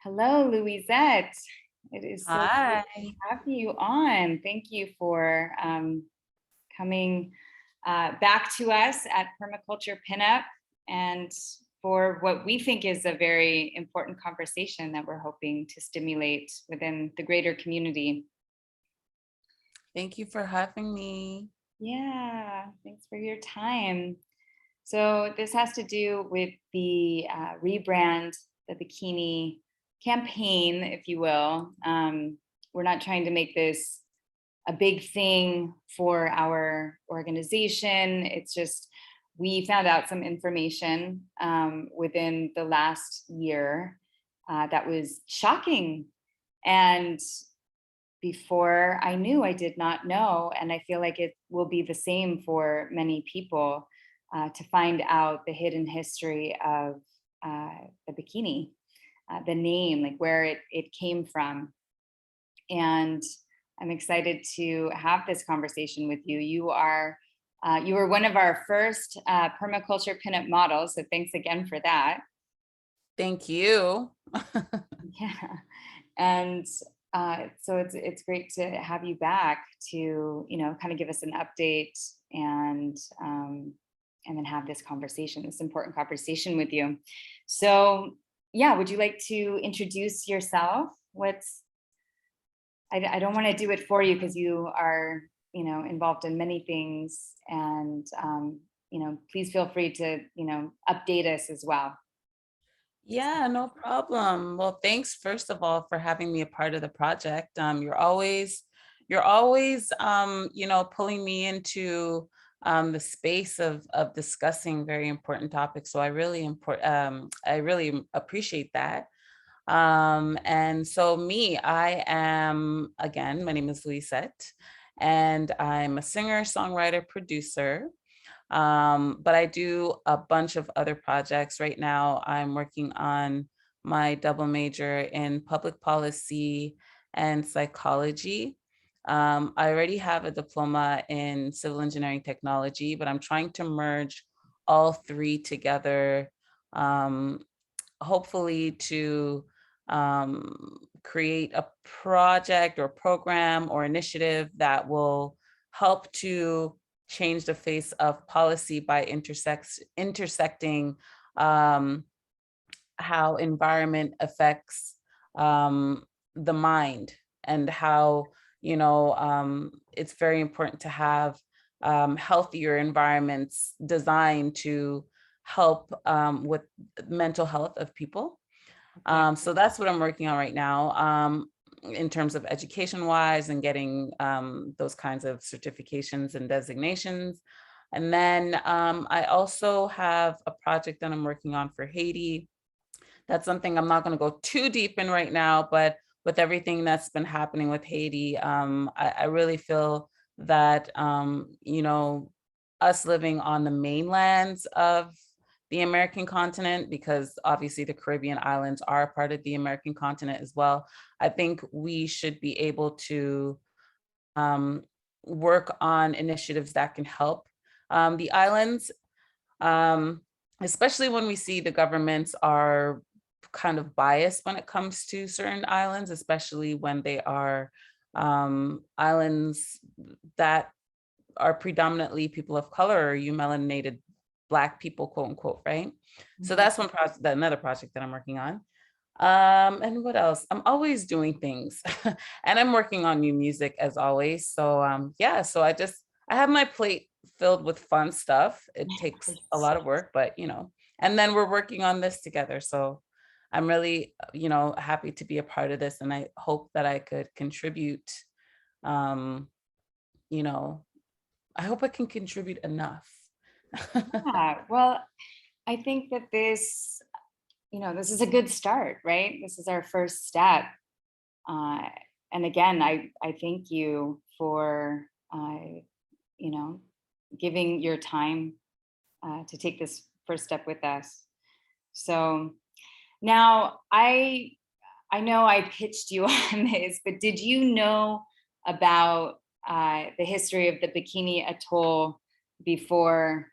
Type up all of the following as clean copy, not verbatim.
Hello, Louisette. It is so great Hi. to have you on. Thank you for coming back to us at Permaculture Pinup and for what we think is a very important conversation that we're hoping to stimulate within the greater community. Thank you for having me. Yeah, thanks for your time. So this has to do with the rebrand, the bikini campaign, if you will. We're not trying to make this a big thing for our organization. It's just we found out some information within the last year that was shocking. And before I knew, I did not know. And I feel like it will be the same for many people to find out the hidden history of the bikini, the name, like where it came from. And I'm excited to have this conversation with you. You were one of our first permaculture pinup models, so thanks again for that. Thank you. Yeah, and so it's great to have you back to kind of give us an update and then have this conversation, this important conversation with you. So yeah, would you like to introduce yourself? I don't want to do it for you because you are involved in many things, and please feel free to update us as well. Yeah, no problem. Well, thanks first of all for having me a part of the project. You're always pulling me into the space of discussing very important topics. So I really appreciate that. And so I am, again, my name is Louisette, and I'm a singer, songwriter, producer. But I do a bunch of other projects. Right now, I'm working on my double major in public policy and psychology. I already have a diploma in civil engineering technology, but I'm trying to merge all three together, um, hopefully to create a project or program or initiative that will help to change the face of policy by intersecting how environment affects the mind, and how it's very important to have healthier environments designed to help with mental health of people. Okay. So that's what I'm working on right now, in terms of education wise and getting those kinds of certifications and designations. And then I also have a project that I'm working on for Haiti. That's something I'm not going to go too deep in right now, but with everything that's been happening with Haiti, I really feel that, us living on the mainlands of the American continent, because obviously the Caribbean islands are a part of the American continent as well, I think we should be able to um, work on initiatives that can help the islands, um, especially when we see the governments are kind of biased when it comes to certain islands, especially when they are islands that are predominantly people of color, or you melanated Black people, quote unquote, right? So Mhm. that's one project, another project that I'm working on. And what else? I'm always doing things, and I'm working on new music as always. So yeah, so I have my plate filled with fun stuff. It takes a lot of work, but and then we're working on this together. So I'm really, happy to be a part of this, and I hope that I could contribute. Um, you know, I hope I can contribute enough. Yeah, well, I think that this is a good start, right? This is our first step. Uh, and again, I thank you for, you know, giving your time to take this first step with us. So now I know I pitched you on this, but did you know about the history of the Bikini Atoll before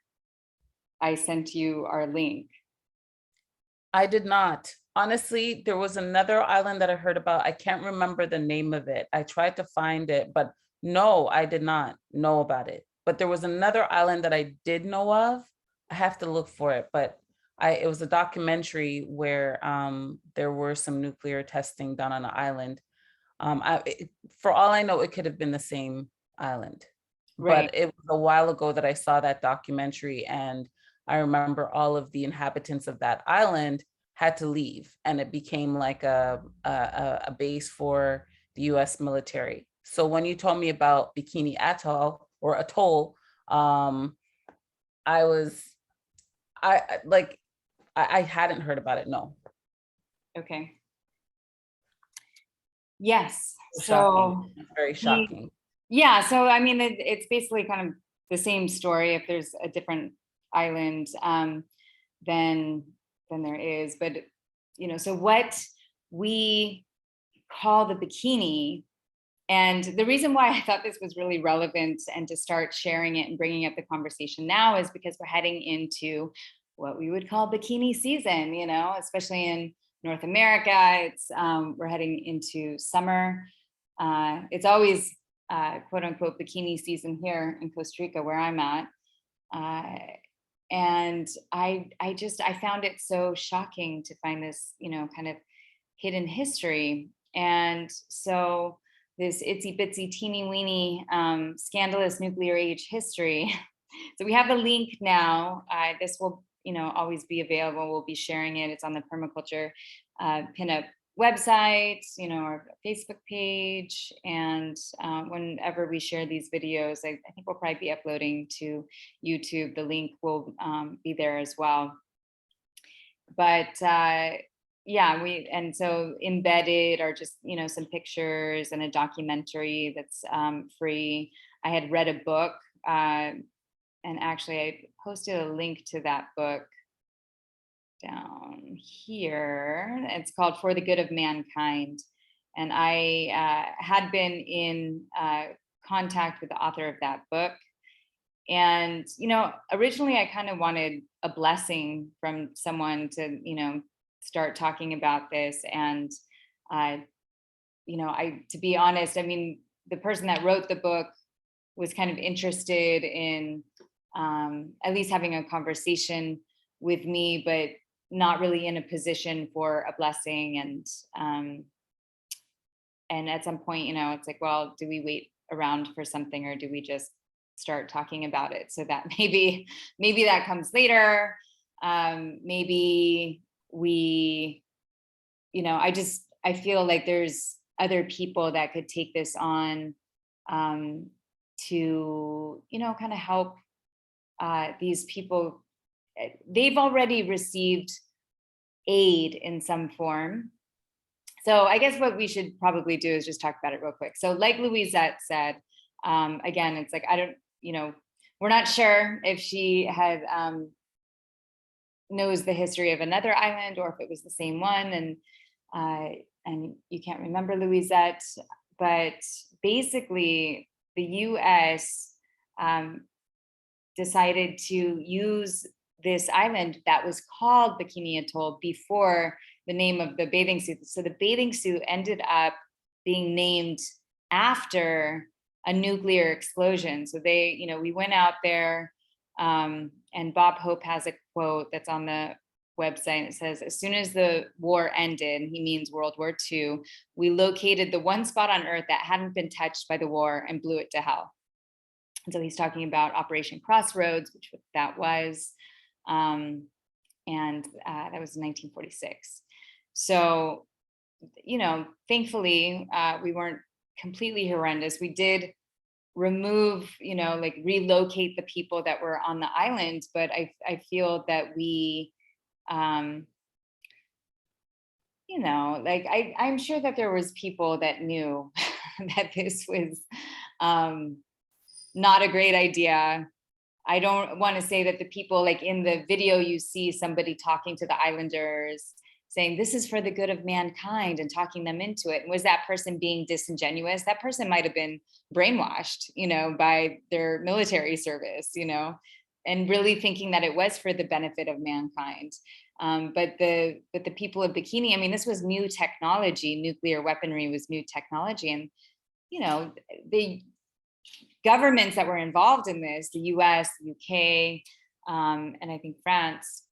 I sent you our link? I did not. honestly, there was another island that I heard about. I can't remember the name of it. I tried to find it, but no, I did not know about it. But there was another island that I did know of. I have to look for it, but it was a documentary where there were some nuclear testing done on an island. For all I know, it could have been the same island, Right. but it was a while ago that I saw that documentary, and I remember all of the inhabitants of that island had to leave, and it became like a base for the U.S. military. So when you told me about Bikini Atoll or Atoll, I was like I hadn't heard about it. No. Okay. Yes. Shocking. So Very shocking. yeah. So I mean, it's basically kind of the same story. If there's a different island, then there is. But so what we call the bikini, and the reason why I thought this was really relevant and to start sharing it and bringing up the conversation now is because we're heading into what we would call bikini season, especially in North America. It's we're heading into summer. It's always quote unquote bikini season here in Costa Rica, where I'm at. And I found it so shocking to find this, kind of hidden history. And so this itsy bitsy teeny weeny scandalous nuclear age history. So we have the link now. This will, always be available. We'll be sharing it. It's on the Permaculture Pinup website, our Facebook page. And whenever we share these videos, I think we'll probably be uploading to YouTube. The link will be there as well. But yeah, and so embedded are just, some pictures and a documentary that's free. I had read a book, and actually I posted a link to that book down here. It's called For the Good of Mankind. And I had been in contact with the author of that book. And, originally I kind of wanted a blessing from someone to, start talking about this. And, to be honest, I mean, the person that wrote the book was kind of interested in at least having a conversation with me, but not really in a position for a blessing. And at some point, it's like, well, do we wait around for something, or do we just start talking about it so that maybe that comes later? Maybe we, I feel like there's other people that could take this on to, kind of help these people. They've already received aid in some form. So I guess what we should probably do is just talk about it real quick. So like Louisette said, again, it's like, I don't, we're not sure if she had knows the history of another island or if it was the same one. And you can't remember Louisette, but basically the US decided to use this island that was called Bikini Atoll before the name of the bathing suit. So the bathing suit ended up being named after a nuclear explosion. So they, we went out there, and Bob Hope has a quote that's on the website. It says, as soon as the war ended, he means World War II, we located the one spot on Earth that hadn't been touched by the war and blew it to hell. And so he's talking about Operation Crossroads, which that was, and that was in 1946. So, thankfully, we weren't completely horrendous. We did remove, like relocate the people that were on the island, but I feel that we, like I'm sure that there was people that knew that this was not a great idea. I don't want to say that the people, like in the video, you see somebody talking to the islanders saying this is for the good of mankind and talking them into it. And was that person being disingenuous? That person might have been brainwashed, by their military service, and really thinking that it was for the benefit of mankind. But the people of Bikini, I mean, this was new technology. Nuclear weaponry was new technology, and the governments that were involved in this, the US, the UK, and I think France,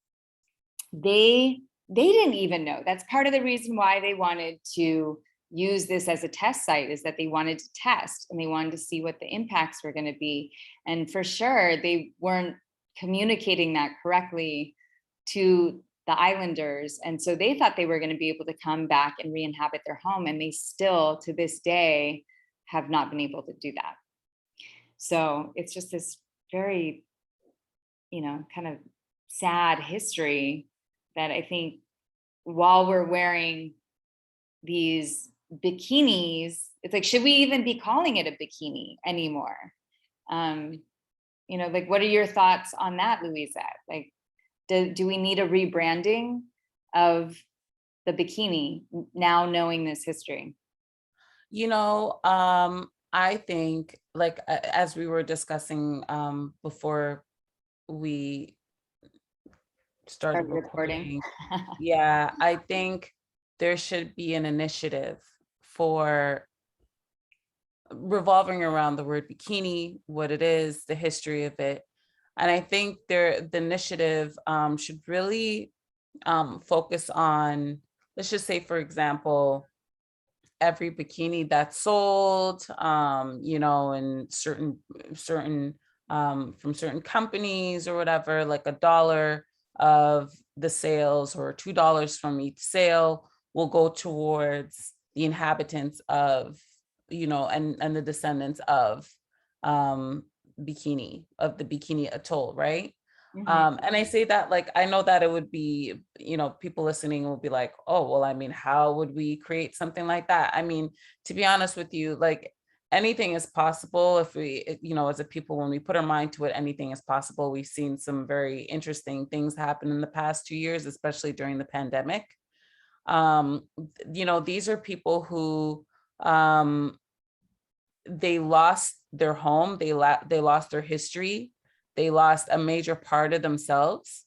they didn't even know. That's part of the reason why they wanted to use this as a test site, is that they wanted to test and they wanted to see what the impacts were going to be. And for sure, they weren't communicating that correctly to the islanders. And so they thought they were going to be able to come back and re-inhabit their home. And they still, to this day, have not been able to do that. So it's just this very, kind of sad history that I think, while we're wearing these bikinis, it's like, should we even be calling it a bikini anymore? Like, what are your thoughts on that, Louisette? Like, do we need a rebranding of the bikini now, knowing this history? I think, like, as we were discussing before we started recording, yeah, I think there should be an initiative for revolving around the word bikini, what it is, the history of it. And I think the initiative should really focus on, let's just say, for example, every bikini that's sold, in certain from certain companies or whatever, like $1 of the sales or $2 from each sale will go towards the inhabitants of, and the descendants of the Bikini Atoll, right? And I say that, like, I know that it would be, people listening will be like, oh, well, I mean, how would we create something like that? I mean, to be honest with you, like, anything is possible if we, as a people, when we put our mind to it, anything is possible. We've seen some very interesting things happen in the past 2 years, especially during the pandemic. These are people who, they lost their home, they lost their history, they lost a major part of themselves.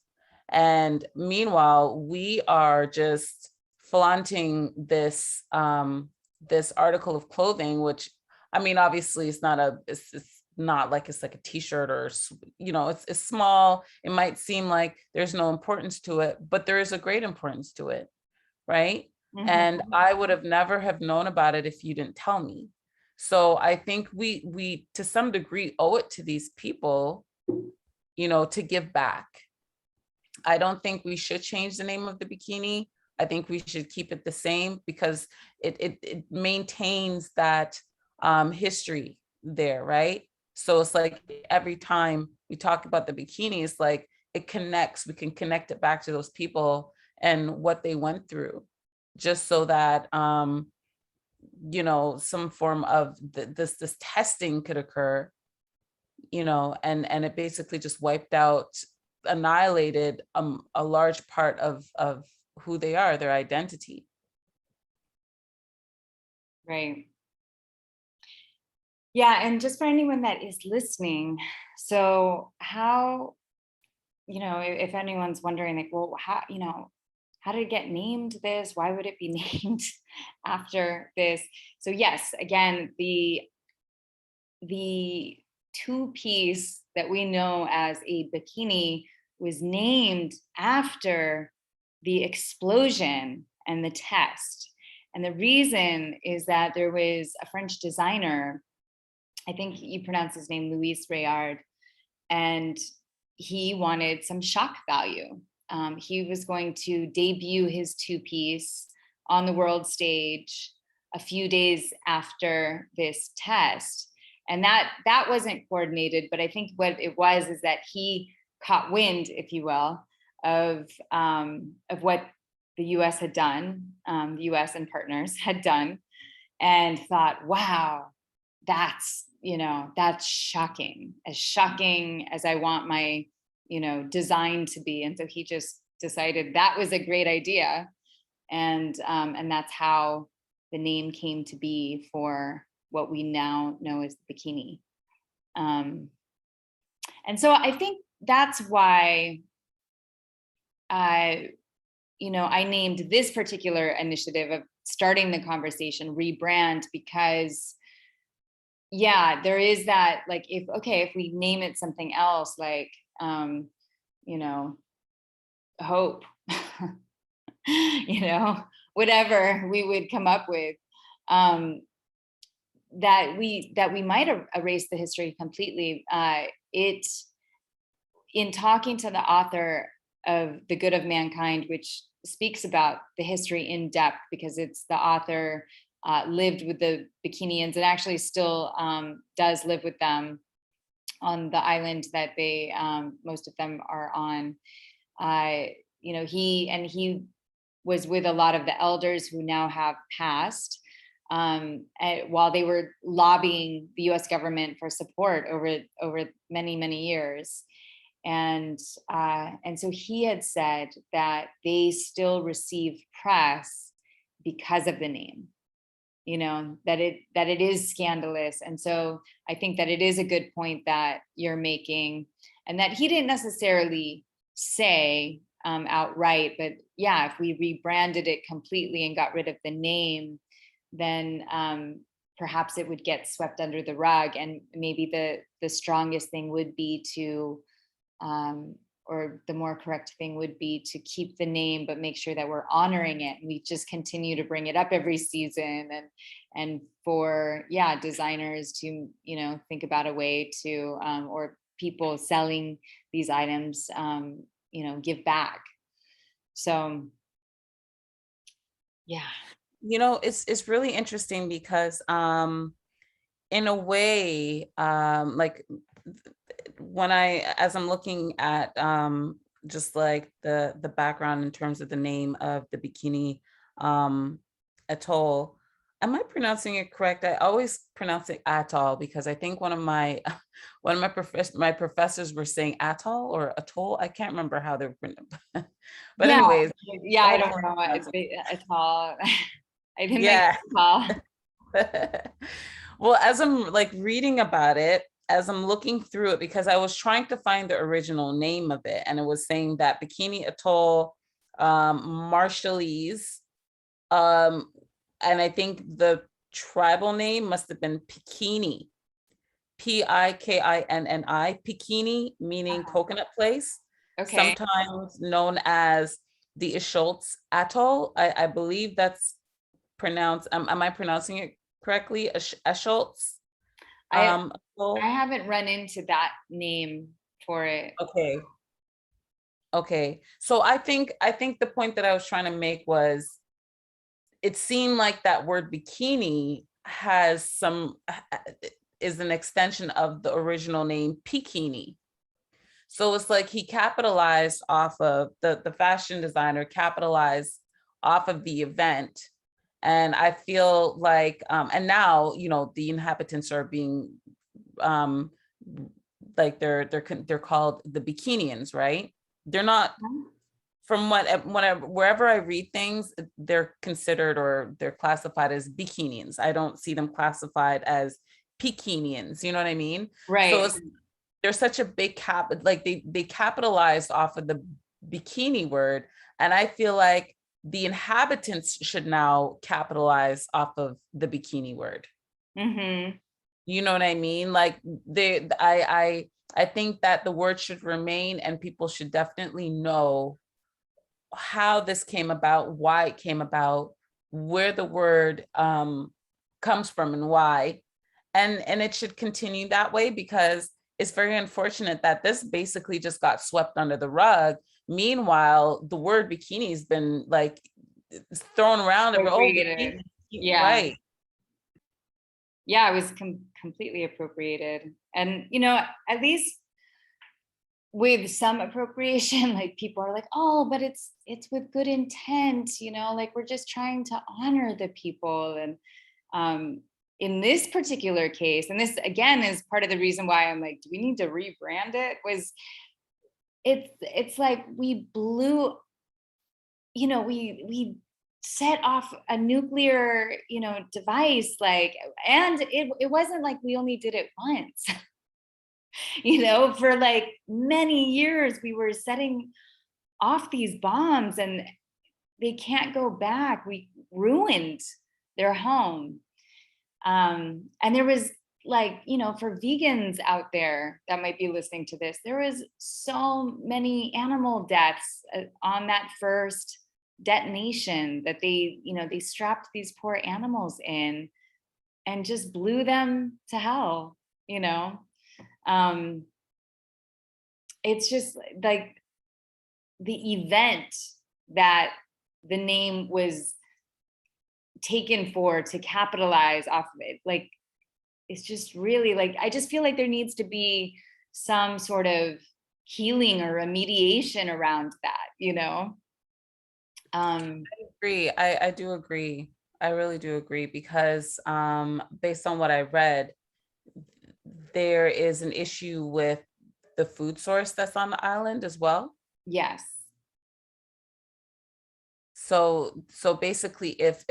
And meanwhile, we are just flaunting this this article of clothing, which, I mean, obviously it's not like it's like a t-shirt, or it's small. It might seem like there's no importance to it, but there is a great importance to it, right? And I would have never have known about it if you didn't tell me. So I think we to some degree owe it to these people, to give back. I don't think we should change the name of the bikini. I think we should keep it the same, because it maintains that history there, right? So it's like, every time we talk about the bikini, it's like we can connect it back to those people and what they went through, just so that some form of this testing could occur, and it basically just annihilated a large part of who they are, their identity. Right. Yeah, and just for anyone that is listening, so how, if anyone's wondering, like, well, how did it get named this? Why would it be named after this? So yes, again, the two-piece that we know as a bikini was named after the explosion and the test. And the reason is that there was a French designer, I think you pronounce his name Louis Rebrand, and he wanted some shock value. He was going to debut his two-piece on the world stage a few days after this test. And that wasn't coordinated, but I think what it was is that he caught wind, if you will, of what the US had done, the US and partners had done, and thought, wow, that's shocking as I want my, design to be. And so he just decided that was a great idea. And that's how the name came to be for what we now know as the bikini. And so I think that's why I named this particular initiative of starting the conversation Rebrand, because yeah, there is that, like, if we name it something else, like, you know, hope, whatever we would come up with, um, that we might erase the history completely. It In talking to the author of The Good of Mankind, which speaks about the history in depth, because it's the author lived with the Bikinians and actually still does live with them on the island that they most of them are on. He was with a lot of the elders who now have passed, while they were lobbying the U.S. government for support over many years. And so he had said that they still receive press because of the name, that it is scandalous. And so I think that it is a good point that you're making, and that he didn't necessarily say outright, but yeah, if we rebranded it completely and got rid of the name, then perhaps it would get swept under the rug, and maybe the strongest thing would be to or the more correct thing would be to keep the name, but make sure that we're honoring it. And we just continue to bring it up every season, and for designers to think about a way to or people selling these items give back. So yeah. It's really interesting because in a way, like as I'm looking at just like the background in terms of the name of the Bikini atoll, am I pronouncing it correct? I always pronounce it atoll because I think one of my my professors were saying atoll or atoll. I can't remember how they're pronounced. But Yeah, anyways, I don't know. It's all. I think yeah. all. Well, as I'm like reading about it, as I'm looking through it, because I was trying to find the original name of it, and it was saying that Bikini Atoll, Marshallese, and I think the tribal name must have been Pikini, Pikinni, Pikini, meaning coconut place, Okay. sometimes known as the Ischoltz Atoll. I believe that's pronounced, am I pronouncing it correctly? Ischoltz? I Atoll? haven't run into that name for it. Okay. Okay. So I think the point that I was trying to make was it seemed like that word bikini has is an extension of the original name Pikini. So it's like he capitalized off of the fashion designer capitalized off of the event. And I feel like and now, the inhabitants are being like they're called the Bikinians, right? They're not, from wherever I read things, they're considered or they're classified as Bikinians. I don't see them classified as Pekinians. You know what I mean? So Right. there's such a big like they capitalized off of the bikini word, and I feel like the inhabitants should now capitalize off of the bikini word. Mm-hmm. You know what I mean? Like I think that the word should remain, and people should definitely know how this came about, why it came about, where the word comes from, and why. And it should continue that way, because it's very unfortunate that this basically just got swept under the rug. Meanwhile, the word bikini has been like thrown around. Appropriated. Yeah. Right. Yeah, it was completely appropriated. And, at least with some appropriation, like people are like, oh, but it's with good intent, like we're just trying to honor the people. And in this particular case, and this again is part of the reason why I'm like, do we need to rebrand it? Was it's like we blew, we set off a nuclear, device, like, and it wasn't like we only did it once. You know, for like many years, we were setting off these bombs and they can't go back. We ruined their home. And there was like, you know, for vegans out there that might be listening to this, there was so many animal deaths on that first detonation that they, you know, they strapped these poor animals in and just blew them to hell, you know. Um, it's just like the event that the name was taken for to capitalize off of it. Like, it's just really like, I just feel like there needs to be some sort of healing or remediation around that, you know? Agree. I do agree. I really do agree because based on what I read, there is an issue with the food source that's on the island as well. Yes. So basically if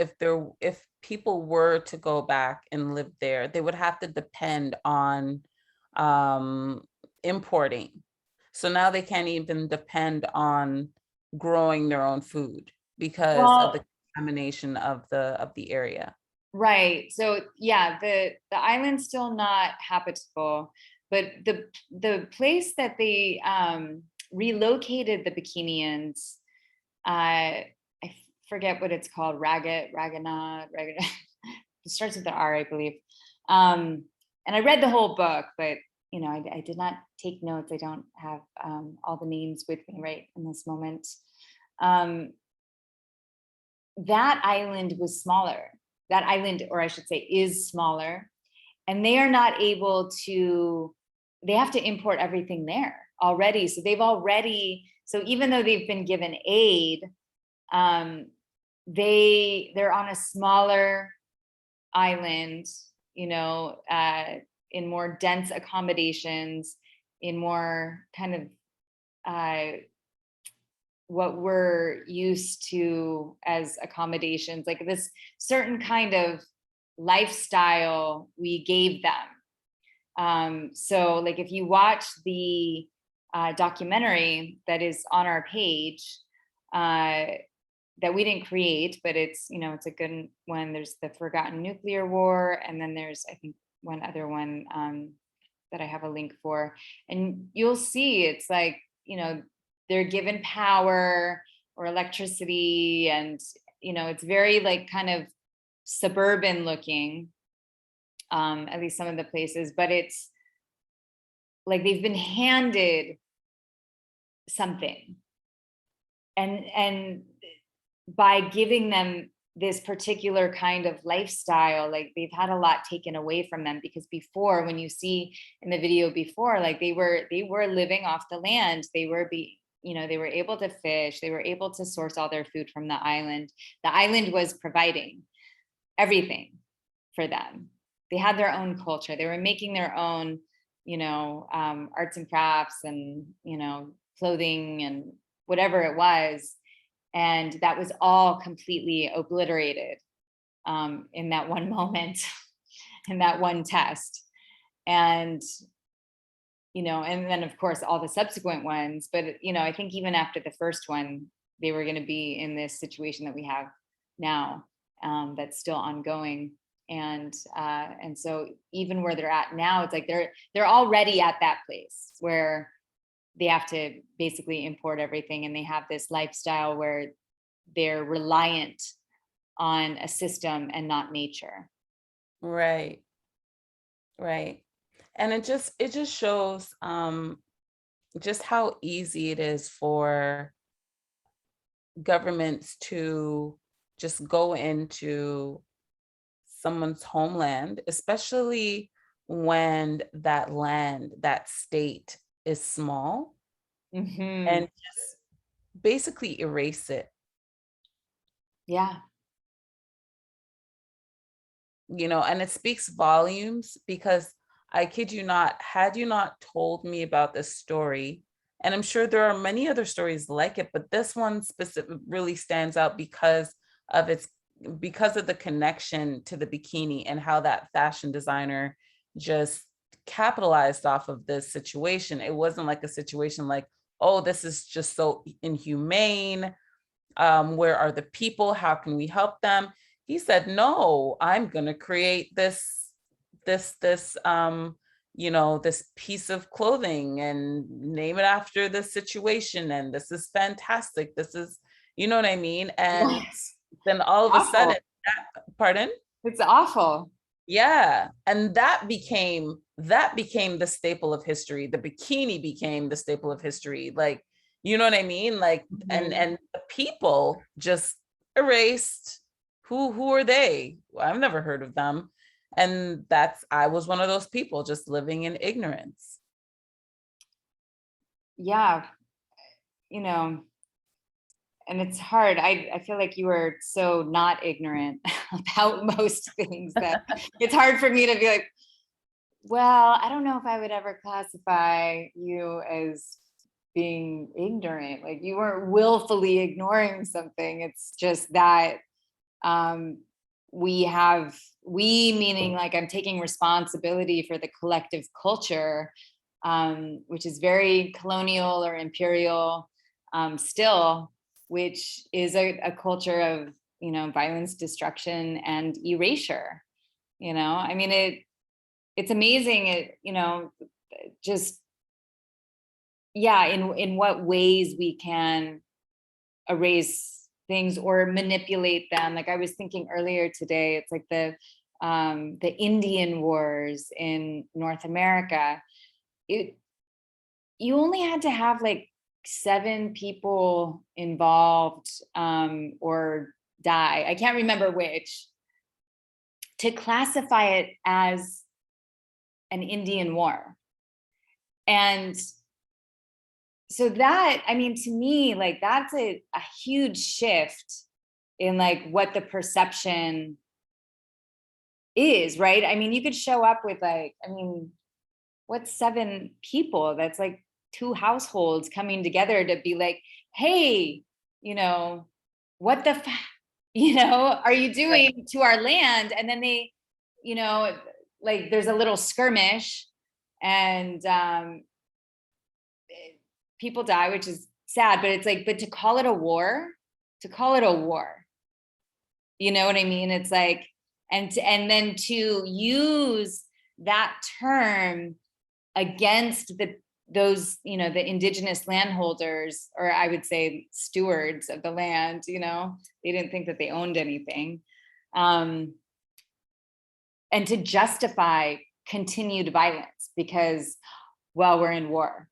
people were to go back and live there, they would have to depend on um importing. So now they can't even depend on growing their own food because of the Well, contamination of the area. right. So yeah, the island's still not habitable, but the place that they relocated the Bikinians, I forget what it's called, Ragana. It starts with the R, I believe. And I read the whole book, but you know, I did not take notes. I don't have all the names with me right in this moment. Um, that island was smaller. That island, or I should say, is smaller, and they are not able to. They have to import everything there already. So they've already. So even though they've been given aid, um, they're on a smaller island, you know, in more dense accommodations, in more kind of what we're used to as accommodations, like this certain kind of lifestyle we gave them. So like if you watch the documentary that is on our page, that we didn't create, but it's, you know, it's a good one. There's the Forgotten Nuclear War, and then there's, I think, one other one that I have a link for. And you'll see it's like, you know, they're given power or electricity, and, you know, it's very like kind of suburban looking, at least some of the places, but it's like they've been handed something. And by giving them this particular kind of lifestyle, like they've had a lot taken away from them, because before, when you see in the video before, like they were living off the land. They were you know, they were able to fish, they were able to source all their food from the island. The island was providing everything for them. They had their own culture, they were making their own, you know, arts and crafts, and, you know, clothing and whatever it was. And that was all completely obliterated in that one moment, in that one test. And, you know, and then of course all the subsequent ones. But, you know, I think even after the first one, they were going to be in this situation that we have now, that's still ongoing. And so even where they're at now, it's like they're already at that place where they have to basically import everything, and they have this lifestyle where they're reliant on a system and not nature. Right. Right. And it just shows just how easy it is for governments to just go into someone's homeland, especially when that land, that state is small, Hmm. and just basically erase it. Yeah. You know, and it speaks volumes because I kid you not, had you not told me about this story, and I'm sure there are many other stories like it, but this one specific really stands out of its because of the connection to the bikini and how that fashion designer just capitalized off of this situation. It wasn't like a situation like, oh, this is just so inhumane. Where are the people? How can we help them? He said, no, I'm going to create this this piece of clothing and name it after this situation. And this is fantastic. This is, you know what I mean? And Yes. then all of a Awful. sudden, pardon? It's awful. Yeah. And that became the staple of history. The bikini became the staple of history. Like, you know what I mean? Like, and the people just erased who are they? I've never heard of them. And I was one of those people just living in ignorance. Yeah, you know, and it's hard. I feel like you were so not ignorant about most things that it's hard for me to be like, well, I don't know if I would ever classify you as being ignorant. Like you weren't willfully ignoring something. It's just that we meaning like I'm taking responsibility for the collective culture, which is very colonial or imperial still, which is a culture of, violence, destruction, and erasure. I mean, it's amazing, just, yeah, in what ways we can erase things or manipulate them. Like I was thinking earlier today, it's like the Indian Wars in North America. You only had to have like 7 people involved or die. I can't remember which, to classify it as an Indian war. And so that, I mean, to me, like that's a huge shift in like what the perception is, right? I mean, you could show up with like, I mean, what's 7 people? That's like 2 households coming together to be like, hey, what the are you doing to our land? And then they, like there's a little skirmish and people die, which is sad, but it's like, but to call it a war, you know what I mean? It's like, and then to use that term against those, the indigenous landholders, or I would say stewards of the land, they didn't think that they owned anything. And to justify continued violence because, well, we're in war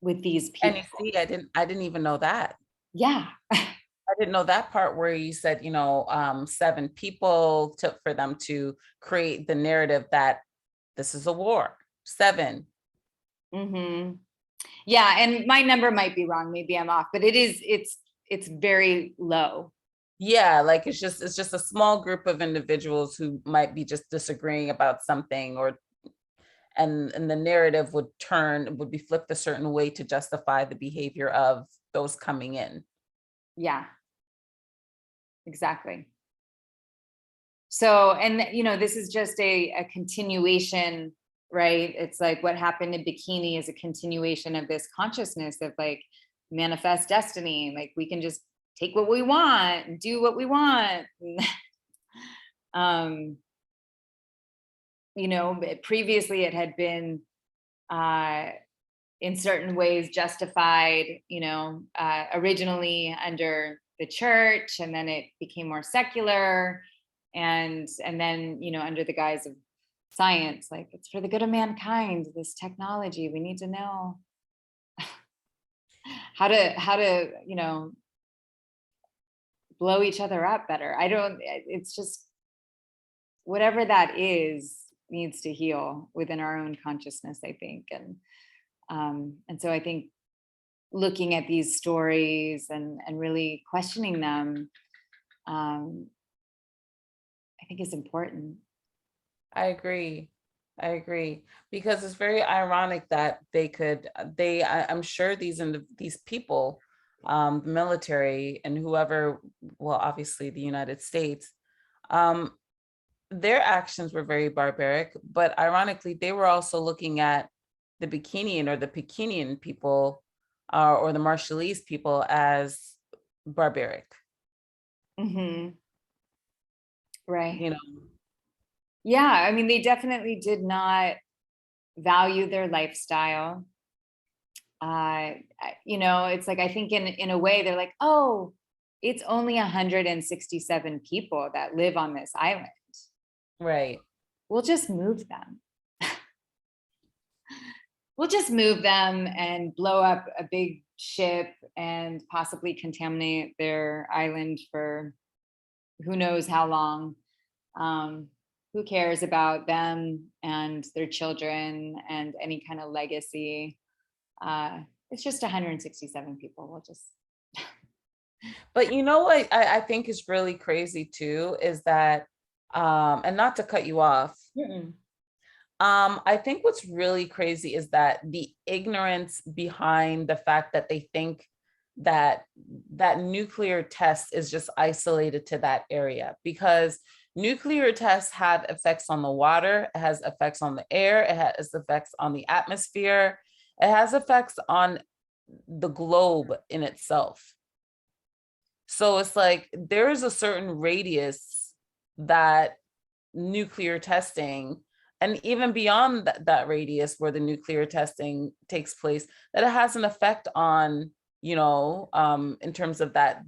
with these people. And you see, I didn't even know that. Yeah. I didn't know that part where you said, 7 people for them to create the narrative that this is a war. 7. Mm-hmm. Yeah, and my number might be wrong. Maybe I'm off, but it's very low. Yeah, like it's just a small group of individuals who might be just disagreeing about something, and the narrative would be flipped a certain way to justify the behavior of those coming in. Yeah, exactly. So, and this is just a continuation, right? It's like what happened in Bikini is a continuation of this consciousness of like manifest destiny. Like we can just take what we want and do what we want. Previously it had been in certain ways justified, originally under the church, and then it became more secular, and then under the guise of science, like it's for the good of mankind, this technology, we need to know how to blow each other up better. It's just whatever that is needs to heal within our own consciousness, I think. And so I think looking at these stories and really questioning them, I think is important. I agree. Because it's very ironic that I'm sure these people, the military and whoever, well, obviously the United States, their actions were very barbaric, but ironically, they were also looking at the Bikinian or the Pekinian people or the Marshallese people as barbaric. Mhm. Right. You know, Yeah, I mean, they definitely did not value their lifestyle. It's like, I think in a way they're like, oh, it's only 167 people that live on this island. right. We'll just move them. We'll just move them and blow up a big ship and possibly contaminate their island for who knows how long. Who cares about them and their children and any kind of legacy? It's just 167 people. We'll just. But you know what I think is really crazy too is that, and not to cut you off, Mm-mm. I think what's really crazy is that the ignorance behind the fact that they think that that nuclear test is just isolated to that area, because nuclear tests have effects on the water, it has effects on the air, it has effects on the atmosphere, it has effects on the globe in itself. So it's like there is a certain radius that nuclear testing, and even beyond that radius where the nuclear testing takes place, that it has an effect on, in terms of that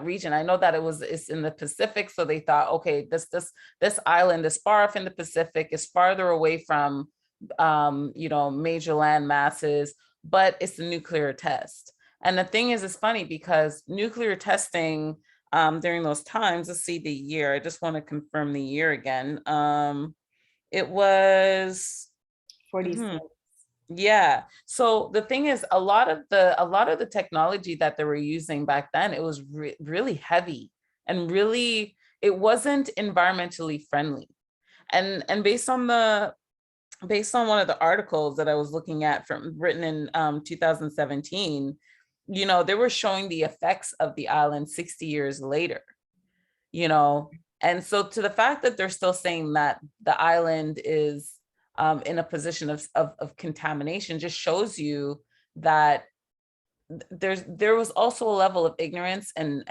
region. I know that it's in the Pacific, so they thought, okay, this island is far off in the Pacific, is farther away from major land masses, but it's a nuclear test. And the thing is, it's funny because nuclear testing during those times, let's see the year. I just want to confirm the year again. It was 46. yeah. So the thing is, a lot of the technology that they were using back then, it was really heavy and really, it wasn't environmentally friendly. And based on one of the articles that I was looking at written in 2017, they were showing the effects of the island 60 years later, you know. And so to the fact that they're still saying that the island is in a position of contamination just shows you that there was also a level of ignorance and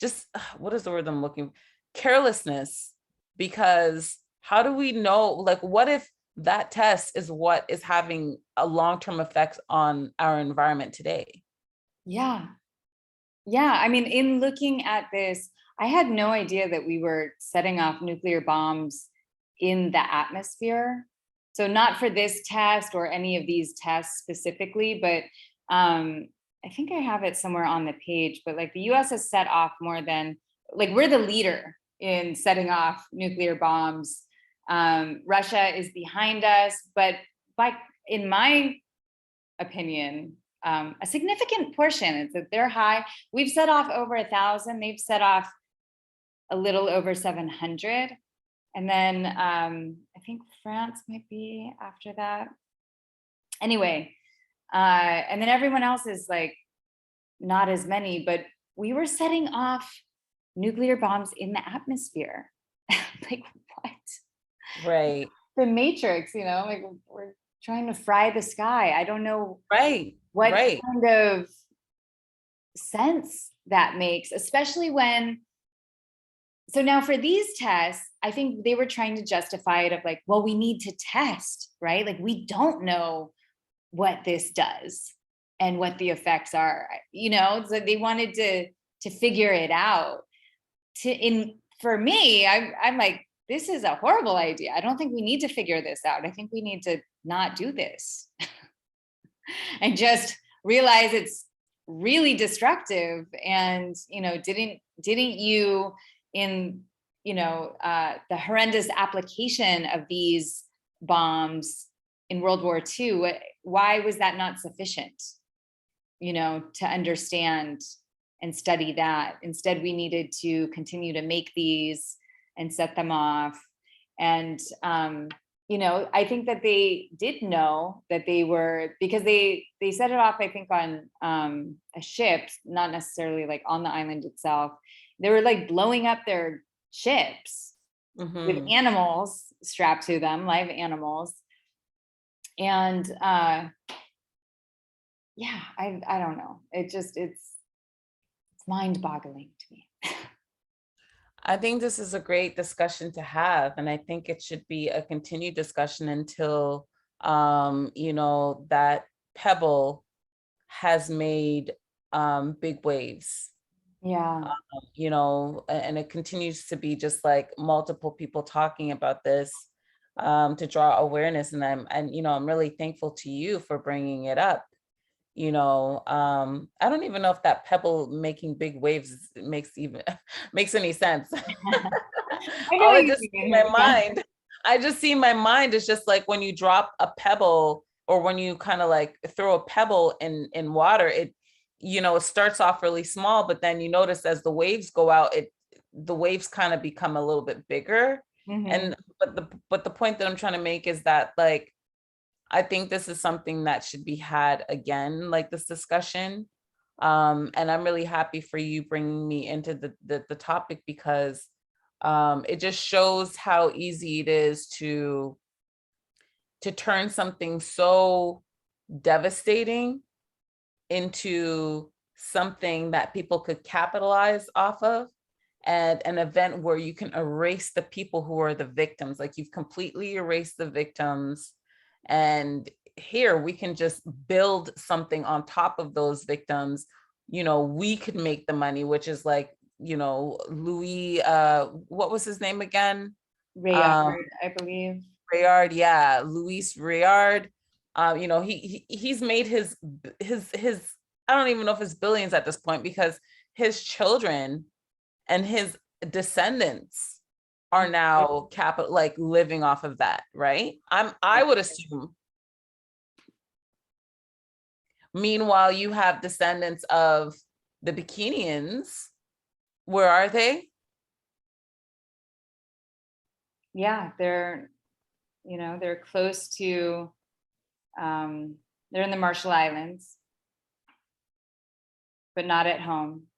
just what is the word I'm looking, carelessness, because how do we know, like, what if that test is what is having a long-term effect on our environment today? Yeah. Yeah. I mean, in looking at this, I had no idea that we were setting off nuclear bombs in the atmosphere. So not for this test or any of these tests specifically, but I think I have it somewhere on the page, but like the US has set off more than, like, we're the leader in setting off nuclear bombs. Russia is behind us, but in my opinion, a significant portion is that they're high. We've set off over 1,000. They've set off a little over 700. And then I think France might be after that. Anyway, and then everyone else is like not as many, but we were setting off nuclear bombs in the atmosphere. Like, what? Right. The Matrix, like we're trying to fry the sky. I don't know Right. what Right. kind of sense that makes, especially when. So now for these tests, I think they were trying to justify it of like, well, we need to test, right? Like, we don't know what this does and what the effects are, so they wanted to figure it out. For me, I'm like, this is a horrible idea. I don't think we need to figure this out. I think we need to not do this and just realize it's really destructive. And didn't you, in the horrendous application of these bombs in World War II, why was that not sufficient to understand and study that? Instead, we needed to continue to make these and set them off. And I think that they did know that they were, because they set it off, I think, on a ship, not necessarily like on the island itself. They were like blowing up their ships with Mhm. animals strapped to them, live animals. And yeah, I don't know. It's mind-boggling to me. I think this is a great discussion to have, and I think it should be a continued discussion until, that pebble has made big waves. Yeah. And it continues to be just like multiple people talking about this, to draw awareness. And I'm really thankful to you for bringing it up. I don't even know if that pebble making big waves makes even makes any sense. I know All what I you just see in my mean. Yeah. mind, I just see in my mind is just like when you drop a pebble, or when you kind of like throw a pebble in water, it starts off really small, but then you notice as the waves go out, the waves kind of become a little bit bigger. Mhm. And but the point that I'm trying to make is that, like, I think this is something that should be had again, like this discussion. And I'm really happy for you bringing me into the topic, because it just shows how easy it is to turn something so devastating into something that people could capitalize off of, and an event where you can erase the people who are the victims. Like, you've completely erased the victims, and here we can just build something on top of those victims. We could make the money, which is like, Louis, what was his name again? um Rayard, I believe. Rayard, yeah, Luis Rayard. He's made his I don't even know if it's billions at this point, because his children and his descendants are now capital, like, living off of that, right? I would assume. Meanwhile, you have descendants of the Bikinians. Where are they? Yeah, they're close to, they're in the Marshall Islands, but not at home.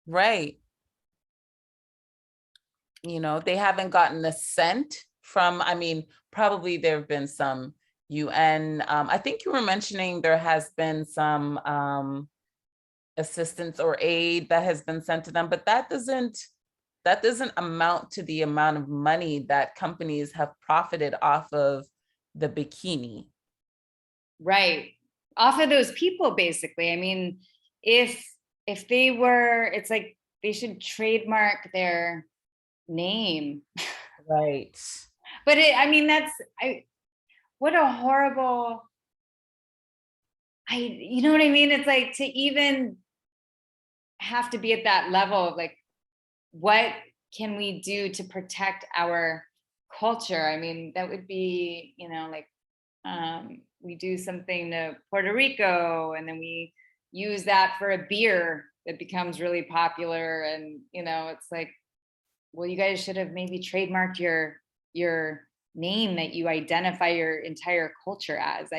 Right. They haven't gotten a cent from, I mean, probably there have been some UN. I think you were mentioning there has been some assistance or aid that has been sent to them, but that doesn't amount to the amount of money that companies have profited off of the bikini. Right. Off of those people, basically. I mean, if they were, it's like they should trademark their name. Right. But I mean, what a horrible, you know what I mean? It's like to even have to be at that level of like, what can we do to protect our culture? I mean, that would be, like, we do something to Puerto Rico and then we use that for a beer that becomes really popular. And, it's like, well, you guys should have maybe trademarked your name that you identify your entire culture as.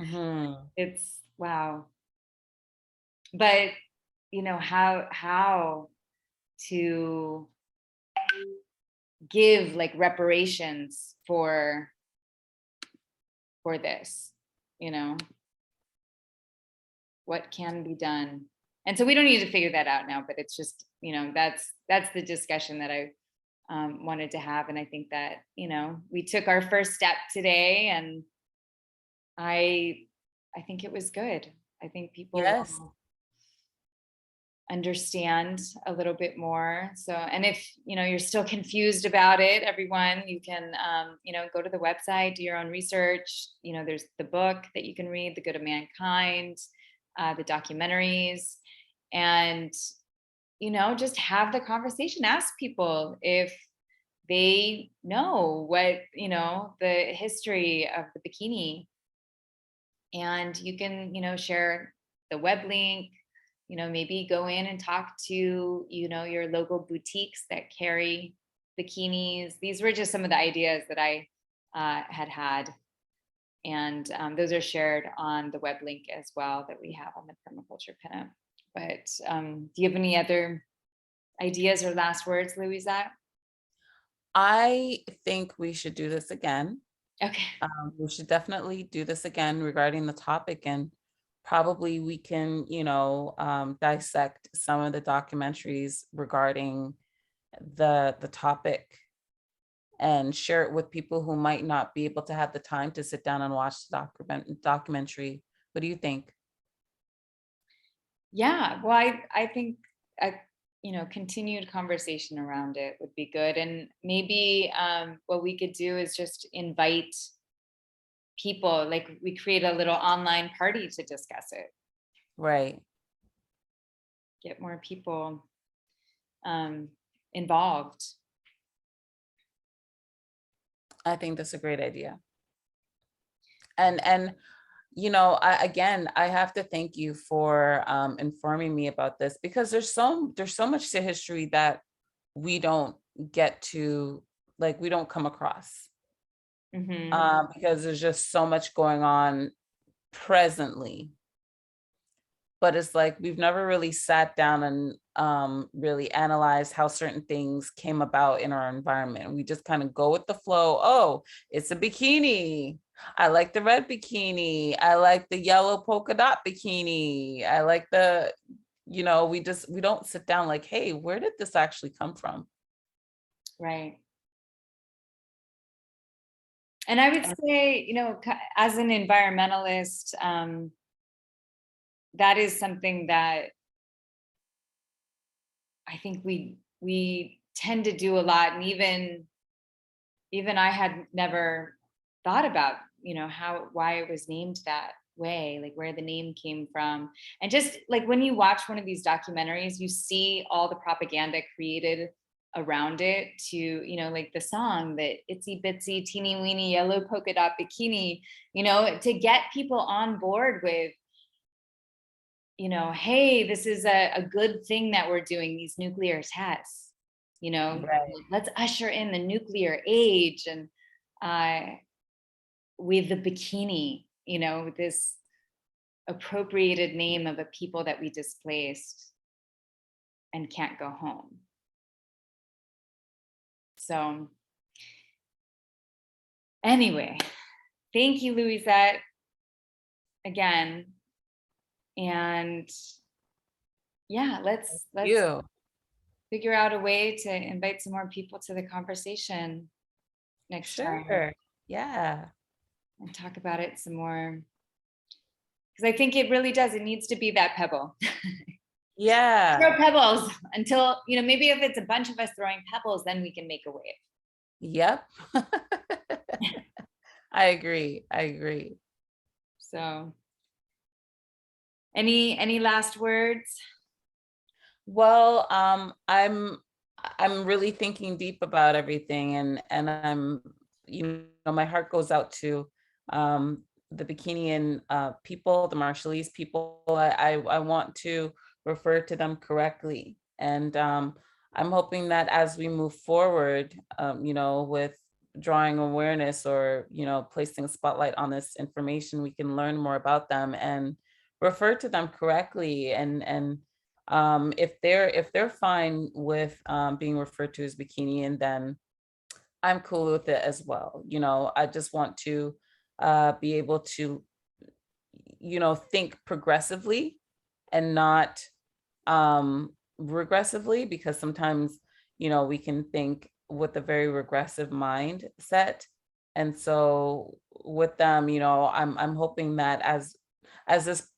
Mhm. It's wow. But how to give like reparations for this, you know what can be done. And so we don't need to figure that out now, but it's just, that's the discussion that I wanted to have. And I think that, we took our first step today, and I think it was good. I think people Yes. will understand a little bit more. So, and if you're still confused about it, everyone, you can go to the website, do your own research. There's the book that you can read, The Good of Mankind, the documentaries, and just have the conversation. Ask people if they know what the history of the bikini, and you can share the web link. Maybe go in and talk to your local boutiques that carry bikinis. These were just some of the ideas that I had, and those are shared on the web link as well that we have on the Permaculture Pinup. But do you have any other ideas or last words, Louisette? I think we should do this again. Okay. We should definitely do this again regarding the topic, and probably we can, dissect some of the documentaries regarding the topic and share it with people who might not be able to have the time to sit down and watch the documentary. What do you think? Yeah, well, I think a continued conversation around it would be good, and maybe what we could do is just invite people, like we create a little online party to discuss it, Right. get more people um, involved. I think that's a great idea. And I have to thank you for informing me about this, because there's so much to history that we don't get to, like, we don't come across, Hmm. because there's just so much going on presently. But it's like we've never really sat down and really analyzed how certain things came about in our environment. We just kind of go with the flow. Oh, it's a bikini. I like the red bikini. I like the yellow polka dot bikini. I like we don't sit down like, hey, where did this actually come from? Right. And I would say, as an environmentalist, that is something that I think we tend to do a lot, and even I had never thought about, why it was named that way, like where the name came from. And just like when you watch one of these documentaries, you see all the propaganda created around it to, like the song, that itsy bitsy teeny weeny yellow polka dot bikini, to get people on board with, hey, this is a good thing that we're doing these nuclear tests, Right. let's usher in the nuclear age. And with the bikini, this appropriated name of a people that we displaced and can't go home. So anyway, thank you, Louisette, again. And yeah, let's You. figure out a way to invite some more people to the conversation next time Sure. Yeah. and talk about it some more. Because I think it really does. It needs to be that pebble. Throw Yeah. pebbles until, maybe if it's a bunch of us throwing pebbles, then we can make a wave. Yep. I agree. I agree. So any last words? Well, I'm really thinking deep about everything, and my heart goes out to the Bikinian people, the Marshallese people. I want to refer to them correctly, and I'm hoping that as we move forward, with drawing awareness, or placing a spotlight on this information, we can learn more about them and refer to them correctly. And if they're fine with being referred to as bikini, and then I'm cool with it as well. I just want to be able to think progressively and not regressively, because sometimes we can think with a very regressive mindset. And so with them, I'm hoping that as this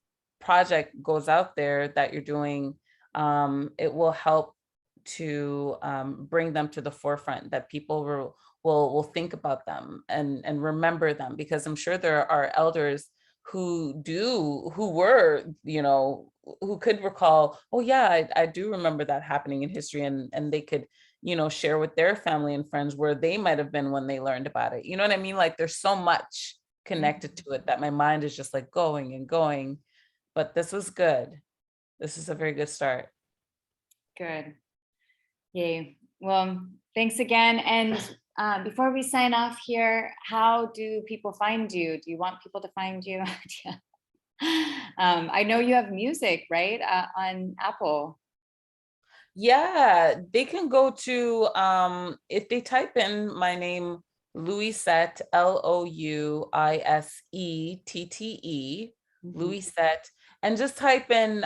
project goes out there that you're doing, it will help to bring them to the forefront, that people will think about them and remember them, because I'm sure there are elders who were, who could recall, oh yeah, I do remember that happening in history, and they could share with their family and friends where they might have been when they learned about it. You know what I mean? Like, there's so much connected to it that my mind is just like going and going. But this was good. This is a very good start. Good. Yay. Well, thanks again. And before we sign off here, how do people find you? Do you want people to find you? Yeah. I know you have music, right? On Apple. Yeah, they can go to if they type in my name, Louisette, Louisette, Mhm. Louisette, and just type in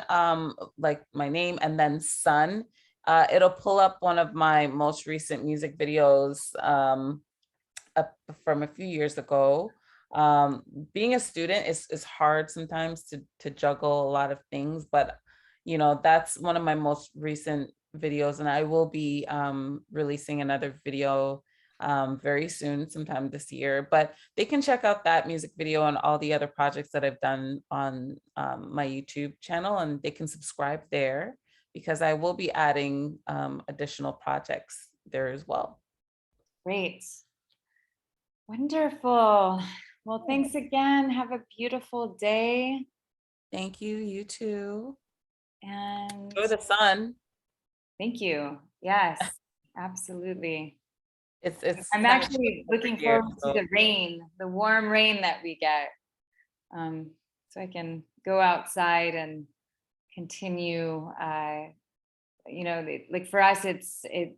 like my name and then son. It'll pull up one of my most recent music videos up from a few years ago. Being a student is hard sometimes to juggle a lot of things, but you know, that's one of my most recent videos, and I will be releasing another video very soon, sometime this year. But they can check out that music video and all the other projects that I've done on my YouTube channel, and they can subscribe there because I will be adding additional projects there as well. Great. Wonderful. Well, thanks again. Have a beautiful day. Thank you, you too. And Enjoy the sun. thank you. Yes, absolutely. It's I'm kind of chilly actually over looking here, forward to so the rain, the warm rain that we get. So I can go outside and continue, like for us, it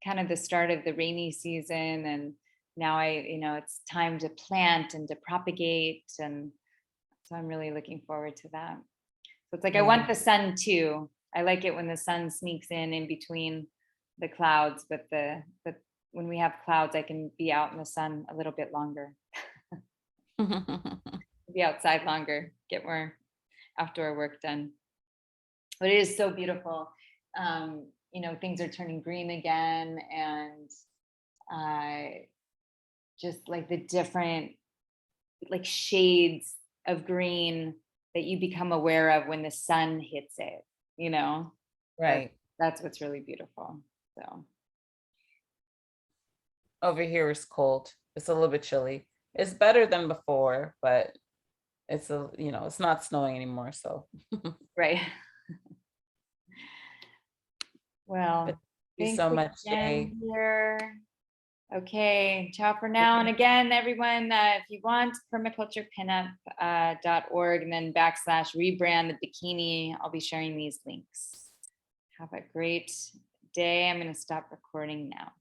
kind of the start of the rainy season. And now it's time to plant and to propagate. And so I'm really looking forward to that. So it's like I yeah. want the sun too. I like it when the sun sneaks in between the clouds, but when we have clouds, I can be out in the sun a little bit longer, be outside longer, get more outdoor work done. But it is so beautiful. Things are turning green again, and just like the different like shades of green that you become aware of when the sun hits it, you know? That Right. that's what's really beautiful. So Over here is cold. It's a little bit chilly. It's better than before, but it's it's not snowing anymore. So, right. but Well, thank you thanks so much, again Jay. here. Okay, ciao for now. And again, everyone, if you want permaculturepinup.org and then /rebrand the bikini, I'll be sharing these links. Have a great day. I'm going to stop recording now.